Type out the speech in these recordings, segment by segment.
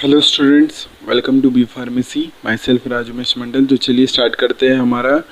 Hello students, welcome to B pharmacy. Myself Rajmesh Mandal. तो चलिए start करते हैं हमारा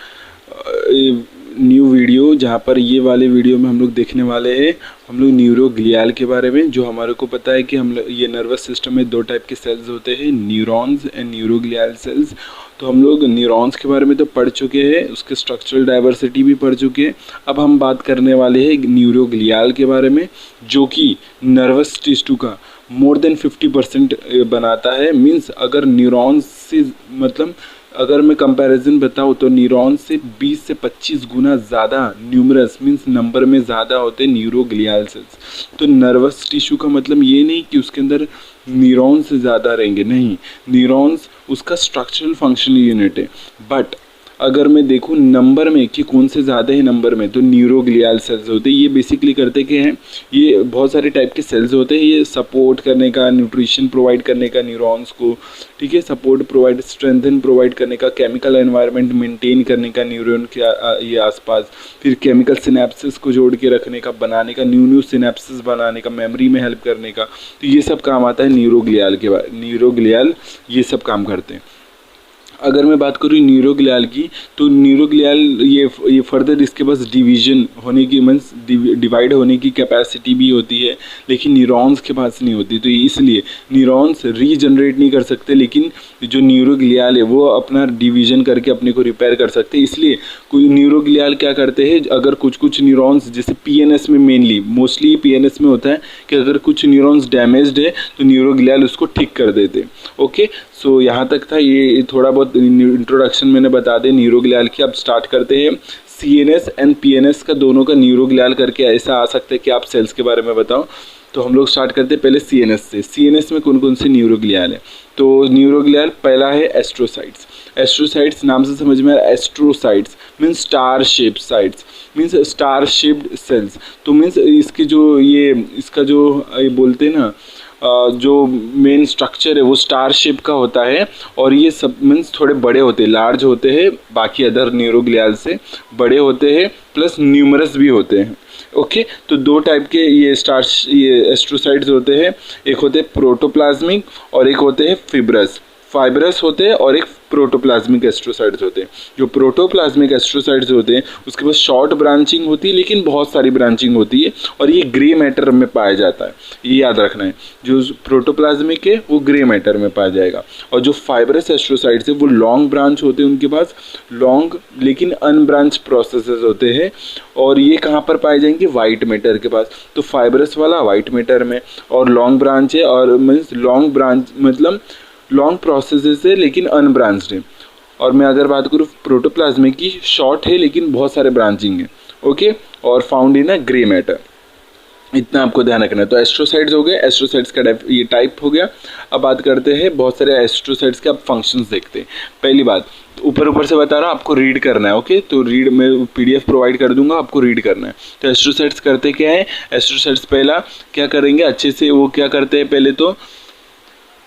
न्यू वीडियो, जहाँ पर ये वाले वीडियो में हम लोग देखने वाले हैं हम लोग न्यूरोग्लियल के बारे में। जो हमारे को पता है कि ये नर्वस सिस्टम में दो टाइप के सेल्स होते हैं, न्यूरॉन्स एंड न्यूरोग्लियल सेल्स। तो हम लोग न्यूरॉन्स के बारे में तो पढ़ चुके हैं, उसके स्ट्रक्चरल डाइवर्सिटी भी पढ़ चुके हैं। अब हम बात करने वाले हैं न्यूरोग्लियल के बारे में, जो कि नर्वस टिश्यू का मोर देन 50% बनाता है। मीन्स अगर न्यूरॉन्स से मतलब अगर मैं कंपैरिजन बताऊँ तो न्यूरॉन्स से 20 से 25 गुना ज़्यादा न्यूमरस मीन्स नंबर में ज़्यादा होते हैं न्यूरोग्लियल सेल्स। तो नर्वस टिश्यू का मतलब ये नहीं कि उसके अंदर न्यूरॉन्स ज़्यादा रहेंगे, नहीं, न्यूरॉन्स उसका स्ट्रक्चरल फंक्शनल यूनिट है। बट अगर मैं देखूँ नंबर में कि कौन से ज़्यादा है नंबर में, तो न्यूरोग्लियल सेल्स होते हैं। ये बेसिकली करते क्या हैं, ये बहुत सारे टाइप के सेल्स होते हैं। ये सपोर्ट करने का, न्यूट्रिशन प्रोवाइड करने का न्यूरॉन्स को, ठीक है, सपोर्ट प्रोवाइड, स्ट्रेंथन प्रोवाइड करने का, केमिकल एनवायरनमेंट मेंटेन करने का न्यूरॉन के ये आसपास, फिर केमिकल सिनेप्सिस को जोड़ के रखने का, बनाने का, न्यू सिनेप्सिस बनाने का, मेमोरी में हेल्प करने का। तो ये सब काम आता है न्यूरोग्लियल के बाद। न्यूरोग्लियल ये सब काम करते हैं। अगर मैं बात करूँ न्यूरोग्लियल की, तो न्यूरोग्लियल ये फर्दर इसके पास डिवीजन होने की मीन्स डिवाइड होने की कैपेसिटी भी होती है, लेकिन न्यूरॉन्स के पास नहीं होती। तो इसलिए न्यूरॉन्स रीजनरेट नहीं कर सकते, लेकिन जो न्यूरोग्लियल है वो अपना डिवीजन करके अपने को रिपेयर कर सकते हैं। इसलिए कोई न्यूरोग्लियल क्या करते हैं, अगर कुछ न्यूरॉन्स जैसे पीएनएस में मेनली मोस्टली पीएनएस में होता है कि अगर कुछ न्यूरॉन्स डैमेज्ड है तो न्यूरोग्लियल उसको ठीक कर देते हैं। ओके, सो यहाँ तक था, ये थोड़ा बहुत इंट्रोडक्शन मैंने बता दें न्यूरोग्लियल की। अब स्टार्ट करते हैं सीएनएस एंड पीएनएस का दोनों का न्यूरोग्लियल करके। ऐसा आ सकता है कि आप सेल्स के बारे में बताओ, तो हम लोग स्टार्ट करते हैं पहले सीएनएस से। सीएनएस में कौन कौन से न्यूरोग्लियल है, तो न्यूरोग्लियल पहला है एस्ट्रोसाइट्स। एस्ट्रोसाइट्स नाम से समझ में आ रहा है, astrocytes means star shape sites, means star shaped cells. तो मीन्स इसके जो इसका जो ये बोलते हैं ना, जो मेन स्ट्रक्चर है वो स्टार शेप का होता है। और ये सब मीन्स थोड़े बड़े होते हैं, लार्ज होते हैं, बाकी अदर न्यूरोग्लियल से बड़े होते हैं, प्लस न्यूमरस भी होते हैं। ओके, तो दो टाइप के ये एस्ट्रोसाइट्स होते हैं, एक होते हैं प्रोटोप्लाज्मिक और एक होते हैं फाइब्रस होते हैं, और एक प्रोटोप्लाज्मिक एस्ट्रोसाइट्स होते हैं। जो प्रोटोप्लाज्मिक एस्ट्रोसाइट्स होते हैं उसके पास शॉर्ट ब्रांचिंग होती है, लेकिन बहुत सारी ब्रांचिंग होती है, और ये ग्रे मैटर में पाया जाता है। ये याद रखना है, जो प्रोटोप्लाज्मिक है वो ग्रे मैटर में पाया जाएगा। और जो फाइब्रस एस्ट्रोसाइट्स है वो लॉन्ग ब्रांच होते हैं, उनके पास लॉन्ग लेकिन अनब्रांच प्रोसेसेस होते हैं। और ये कहाँ पर पाए जाएंगे, वाइट मैटर के पास। तो फाइब्रस वाला वाइट मैटर में, और लॉन्ग ब्रांच है, और मीन्स लॉन्ग ब्रांच मतलब लॉन्ग प्रोसेसेस है लेकिन अनब्रांच्ड है। और मैं अगर बात करूँ प्रोटोप्लाज्मिक की, शॉर्ट है लेकिन बहुत सारे ब्रांचिंग है। ओके, और found in a grey matter. इतना आपको ध्यान रखना है। तो एस्ट्रोसाइट्स हो गए, एस्ट्रोसाइट्स का ये टाइप हो गया। अब बात करते हैं बहुत सारे एस्ट्रोसाइट्स के, अब फंक्शंस देखते हैं। पहली बात, ऊपर से बता रहा हूँ, आपको रीड करना है। ओके, तो रीड मैं पीडीएफ प्रोवाइड कर दूंगा, आपको रीड करना है। तो एस्ट्रोसाइट्स करते क्या है, एस्ट्रोसाइट्स पहला क्या करेंगे अच्छे से, वो क्या करते हैं, पहले तो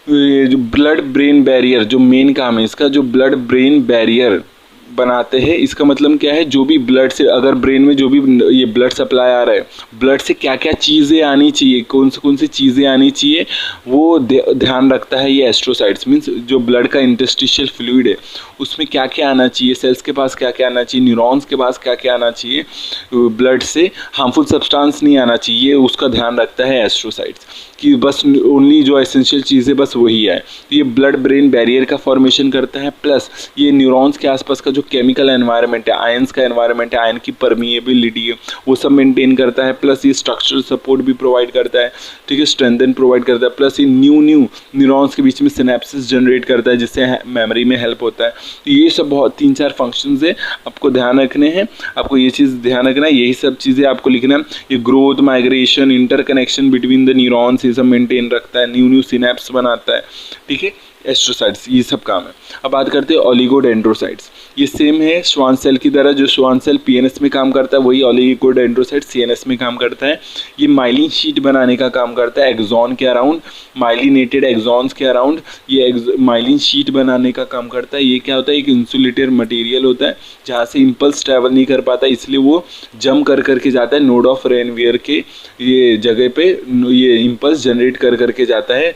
जो ब्लड ब्रेन बैरियर, जो मेन काम है इसका, जो ब्लड ब्रेन बैरियर बनाते हैं। इसका मतलब क्या है, जो भी ब्लड से, अगर ब्रेन में जो भी ये ब्लड सप्लाई आ रहा है, ब्लड से क्या क्या चीज़ें आनी चाहिए, कौन सी चीज़ें आनी चाहिए, वो ध्यान रखता है ये एस्ट्रोसाइट्स। मीन्स जो ब्लड का इंटरस्टिशियल फ्लूइड है उसमें क्या क्या आना चाहिए, सेल्स के पास क्या क्या आना चाहिए, न्यूरॉन्स के पास क्या क्या आना चाहिए, ब्लड से हार्मफुल सब्सटेंस नहीं आना चाहिए, उसका ध्यान रखता है एस्ट्रोसाइट्स, कि बस ओनली जो एसेंशियल चीज़ें बस वही आए। तो ये ब्लड ब्रेन बैरियर का फॉर्मेशन करता है, प्लस ये न्यूरॉन्स के आसपास का जो केमिकल एनवायरनमेंट है, आयंस का एनवायरनमेंट है, आयन की परमिएबिलिटी है, वो सब मेंटेन करता है। प्लस ये स्ट्रक्चरल सपोर्ट भी प्रोवाइड करता है, ठीक है, स्ट्रेंथन प्रोवाइड करता है। प्लस ये न्यू न्यूरॉन्स के बीच में सिनेप्सिस जनरेट करता है, जिससे मेमोरी में हेल्प होता है। तो ये सब बहुत 3-4 फंक्शंस है, आपको ध्यान रखने हैं, आपको ये चीज़ ध्यान रखना है, यही सब चीज़ें आपको लिखना है। ये growth, migration, interconnection between the neurons ये सब मेंटेन रखता है, न्यू सिनेप्स बनाता है, ठीक है, एस्ट्रोसाइट्स ये सब काम है। अब बात करते हैं ओलिगोडेंड्रोसाइट्स। ये सेम है श्वान सेल की तरह। जो श्वान सेल पीएनएस में काम करता है वही ऑलिगोडेंड्रोसाइट सीएनएस में काम करता है। ये माइलिन शीट बनाने का काम करता है एक्सॉन के अराउंड, माइलिनेटेड एक्सॉन्स के अराउंड ये माइलिन शीट बनाने का काम करता है। ये क्या होता है, एक इंसुलेटेड मटेरियल होता है जहाँ से इम्पल्स ट्रैवल नहीं कर पाता, इसलिए वो जम कर करके जाता है नोड ऑफ रेनवियर के ये जगह पे, ये इम्पल्स जनरेट कर करके जाता है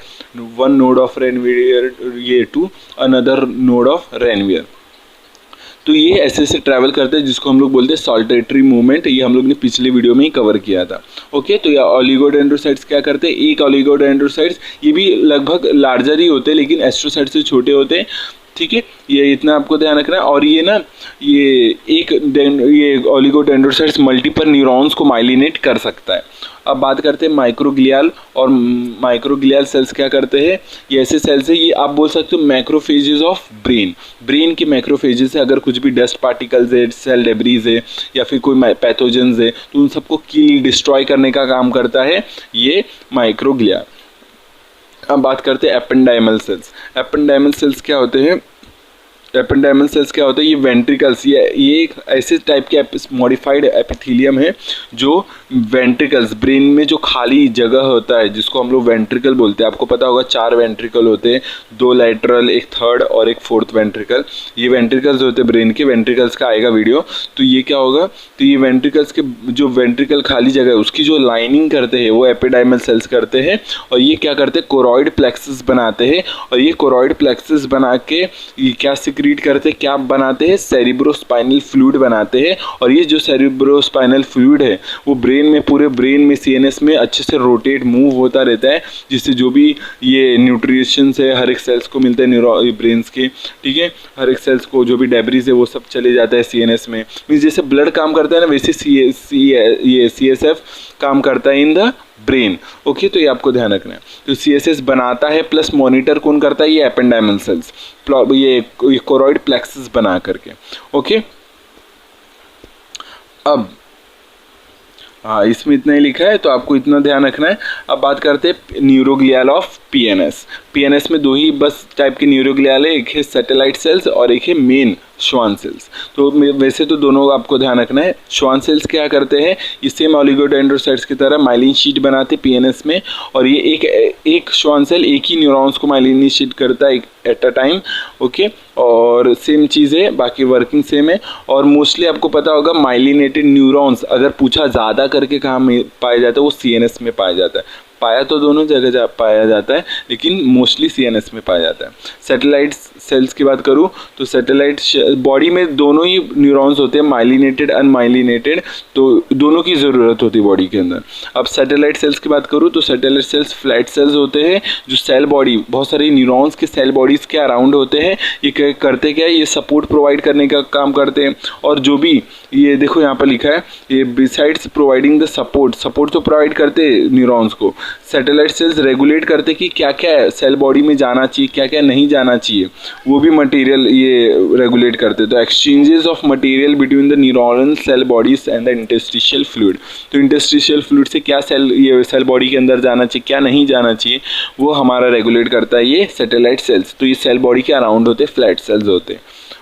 वन नोड ऑफ रेनवियर ये to another node of Ranvier. तो ये ऐसे से ट्रैवल करते हैं जिसको हम लोग बोलते हैं सॉल्टेटरी मूवमेंट। ये हम लोग ने पिछले वीडियो में ही कवर किया था। ओके, तो ये ऑलिगोडेंड्रोसाइट्स क्या करते हैं, एक ऑलिगोडेंड्रोसाइट्स ये भी लगभग लार्जर ही होते हैं लेकिन एस्ट्रोसाइट से छोटे होते हैं। ठीक है, ये इतना आपको ध्यान रखना है। और ये ना ये ऑलिगोडेंड्रोसाइट्स मल्टीपल न्यूरॉन्स को माइलिनेट कर सकता है। अब बात करते हैं माइक्रोग्लियल। और माइक्रोग्लियल सेल्स क्या करते हैं, ये ऐसे सेल्स है, ये आप बोल सकते हो मैक्रोफेजेस ऑफ ब्रेन के मैक्रोफेजेस है। अगर कुछ भी डस्ट पार्टिकल्स है, सेल डेब्रीज है या फिर कोई पैथोजेंस है तो उन सबको किल डिस्ट्रॉय करने का काम करता है ये माइक्रोग्लिया। अब बात करते हैं एपेंडाइमल सेल्स। एपेंडाइमल सेल्स क्या होते हैं, एपेंडाइमल सेल्स क्या होते हैं, ये वेंट्रिकल्स, ये एक ऐसे टाइप के मॉडिफाइड एपिथेलियम है जो वेंट्रिकल्स ब्रेन में जो खाली जगह होता है जिसको हम लोग वेंट्रिकल बोलते हैं। आपको पता होगा 4 वेंट्रिकल होते हैं, 2 लैटरल, एक थर्ड और एक फोर्थ वेंट्रिकल। ये वेंट्रिकल्स होते हैं ब्रेन के, वेंट्रिकल्स का आएगा वीडियो। तो ये क्या होगा, तो ये वेंट्रिकल्स के जो वेंट्रिकल खाली जगह है उसकी जो लाइनिंग करते हैं वो एपिडाइमल सेल्स करते हैं। और ये क्या करते हैं, कोरॉइड प्लेक्सस बनाते हैं। और ये कोरॉइड प्लेक्सस बना के ये क्या सीक्रेट करते हैं, क्या बनाते हैं, सेरिब्रोस्पाइनल फ्लूइड बनाते हैं। और ये जो सेरिब्रोस्पाइनल फ्लूइड है वो ब्रेन में, पूरे ब्रेन में सीएनएस में अच्छे से रोटेट मूव होता रहता है, जिससे जो भी ये न्यूट्रिशंस है हर एक सेल्स को मिलते हैं ब्रेन्स के। ठीक है, हर एक सेल्स को जो भी डेब्रीज है वो सब चले जाता है सीएनएस में। मीन्स जैसे ब्लड काम करता है ना वैसे ये सीएसएफ काम करता है इन द ब्रेन। ओके, तो ये आपको ध्यान रखना है। तो सीएसएस बनाता है प्लस मॉनिटर कौन करता है, ये एपेंडाइमल सेल्स, ये कोरॉइड प्लेक्सस बना करके। ओके, अब हाँ इसमें इतना ही लिखा है तो आपको इतना ध्यान रखना है। अब बात करते हैं न्यूरोग्लियल ऑफ पीएनएस। पीएनएस में 2 ही बस टाइप के न्यूरोग्लियल है, एक है सैटेलाइट सेल्स और एक है मेन श्वान सेल्स। तो वैसे तो दोनों आपको ध्यान रखना है। श्वान सेल्स क्या करते हैं, ये सेम ऑलिगोडेंड्रोसाइट्स की तरह माइलिन शीट बनाते पीएनएस में। और ये एक श्वान सेल एक ही न्यूरॉन्स को माइलिन शीट करता है एट अ टाइम। ओके, और सेम चीज़ है, बाकी वर्किंग सेम है। और मोस्टली आपको पता होगा माइलिनेटेड न्यूरॉन्स अगर पूछा ज़्यादा करके कहाँ पाया जाता है, वो सीएनएस में पाया जाता है। पाया तो दोनों जगह पाया जाता है लेकिन मोस्टली सीएनएस में पाया जाता है। सैटेलाइट सेल्स की बात करूँ तो सैटेलाइट बॉडी में दोनों ही न्यूरॉन्स होते हैं, माइलिनेटेड अनमाइलिनेटेड, तो दोनों की ज़रूरत होती है बॉडी के अंदर। अब सैटेलाइट सेल्स की बात करूँ तो सैटेलाइट सेल्स फ्लैट सेल्स होते हैं जो सेल बॉडी, बहुत सारे न्यूरॉन्स के सेल बॉडीज़ के अराउंड होते हैं। ये करते क्या है, ये सपोर्ट प्रोवाइड करने का काम करते हैं। और जो भी ये देखो यहाँ पर लिखा है, ये बिसाइड्स प्रोवाइडिंग द सपोर्ट तो प्रोवाइड करते हैं न्यूरॉन्स को, सैटेलाइट सेल्स रेगुलेट करते कि क्या क्या सेल बॉडी में जाना चाहिए, क्या क्या नहीं जाना चाहिए, वो भी मटेरियल ये रेगुलेट करते। तो exchanges of material between the neuronal cell bodies and the interstitial fluid. तो इंटरस्टिशियल फ्लूइड से क्या ये सेल बॉडी के अंदर जाना चाहिए, क्या नहीं जाना चाहिए, वो हमारा रेगुलेट करता है ये सैटेलाइट सेल्स। तो ये सेल बॉडी के अराउंड होते, फ्लैट सेल्स होते।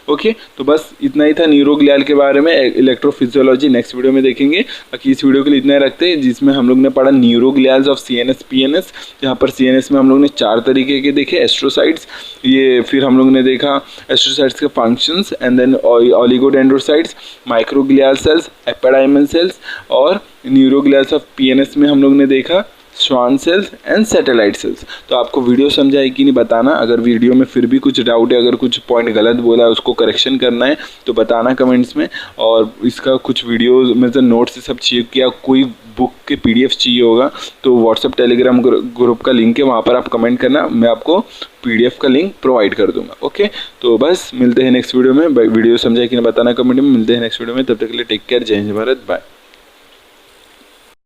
ओके, तो बस इतना ही था न्यूरोग्लियल के बारे में। इलेक्ट्रोफिजियोलॉजी नेक्स्ट वीडियो में देखेंगे। बाकी इस वीडियो के लिए इतना ही रखते हैं जिसमें हम लोग ने पढ़ा न्यूरोग्लियल्स ऑफ सीएनएस पीएनएस, जहाँ पर सीएनएस में हम लोग ने 4 तरीके के देखे एस्ट्रोसाइट्स, ये फिर हम लोग ने देखा एस्ट्रोसाइट्स के functions and then oligodendrocytes, microglial cells, ependymal cells, और न्यूरोग्लियल्स ऑफ पीएनएस में हम लोग ने देखा Schwann cells and satellite cells. तो आपको वीडियो समझा है कि नहीं बताना। अगर वीडियो में फिर भी कुछ डाउट है, अगर कुछ पॉइंट गलत बोला है उसको करेक्शन करना है तो बताना कमेंट्स में। और इसका कुछ वीडियो में से नोट्स से सब चाहिए, क्या कोई बुक के PDF चाहिए होगा तो व्हाट्सएप टेलीग्राम ग्रुप का लिंक है, वहाँ पर आप कमेंट करना, मैं आपको PDF का लिंक प्रोवाइड कर दूंगा। ओके, तो बस मिलते हैं नेक्स्ट वीडियो में। वीडियो समझा है कि नहीं बताना कमेंट में। मिलते हैं नेक्स्ट वीडियो में, तब तक के लिए टेक केयर, जय हिंद भारत, बाय।